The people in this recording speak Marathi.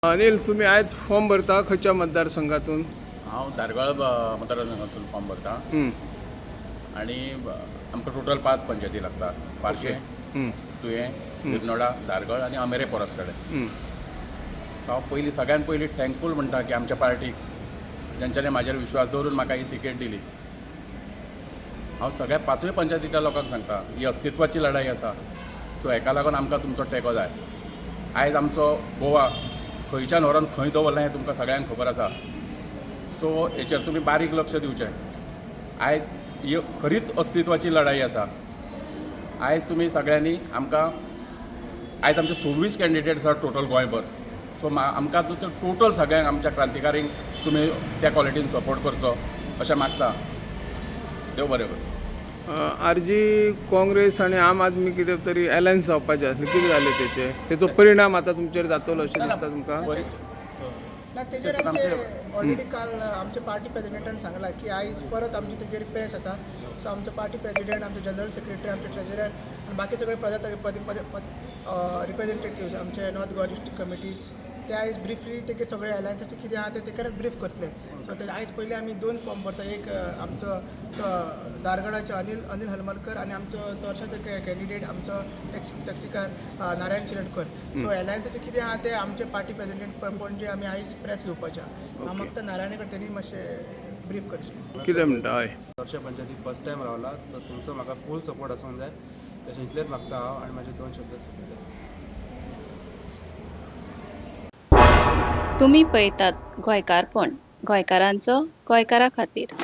अनिल, तुम्ही आज फॉर्म भरता खंयच्या मतदारसंघातून? हांव धारगळ मतदारसंघातून फॉर्म भरता आनी आमकां टोटल 5 पंचायती लागतात. पार्शे, तुयें, निर्नोडा, धारगळ आनी आमेरे फॉरेस्ट कडेन. सो हांव सगळ्यात पयलीं थँक्सफूल म्हणटा की आमच्या पार्टीक जेंच्यांनी म्हाजेर विश्वास दवरून म्हाका ही तिकेट दिली. हांव सगळ्या 5 पंचायतीच्या लोकांक सांगता ही अस्तित्वाची लढाई आसा. सो हेका लागून आमकां तुमचो तेंको जाय. आयज आमचो गोवा खंयच्या व्हरोन खंय दवरलें हें तुमकां सगळ्यांक खबर आसा. सो हेचेर तुमी बारीक लक्ष दिवचें. आयज ही खरीच अस्तित्वाची लढाई आसा. आयज तुमी सगळ्यांनी आमकां आयज आमचे 26 कॅन्डिडेट्स आसात टोटल गोंयभर. सो आमकां टोटल सगळ्यांक आमच्या क्रांतिकारींक तुमी त्या क्वॉलिटीन सपोर्ट करचो अशें मागता. देव बरें करूं. आरजी काँग्रेस आणि आम आदमी कितें तरी अलायन्स जावपाचें आसलें, कितें जालें तेचो परिणाम आतां तुमचेर जातलो अशें दिसता तुमकां? ना तेजेर आमचे ऑलरेडी काल आमचे पार्टी प्रेसिडेंटान सांगला की आयज परत आमची तेजेर प्रेस आसा. सो आमचे पार्टी प्रेसिडेंट, आमचे जनरल सेक्रेटरी, आमचे ट्रेजरर आनी बाकी सगळे रिप्रेझेंटेटिव्स आमचे नॉर्थ गोवा डिस्ट्रिक्ट कमिटीज ते आयज ब्रिफली तेगे सगळे अलायन्साचे कितें आहा ते तेकाच ब्रीफ करतले. सो ते आयज पयलीं आमी 2 फॉर्म भरता. एक आमचो दारगडाचो अनिल हलमलकर आनी आमचो तोरशाचो कॅन्डिडेट आमचो टॅक्सीकार नारायण शिरडकर. सो अलायन्साचे कितें आहा ते आमचे पार्टी प्रेसिडेंट पणजे आमी आयज प्रेस घेवपाचे. हांव मागता नारायणकर तेणी मातशें ब्रीफ करचें. कितें म्हणटा? हय, चडशे पंचायतीक फर्स्ट टायम रावला. तर तुमचो म्हाका फूल सपोर्ट आसूंक जाय. तशें इतलेंच मागता हांव आनी म्हाजे 2 शब्द सांगता. तुम्ही पळयतात गोंयकारपण, गोंयकारांचो गोंयकारा खातीर.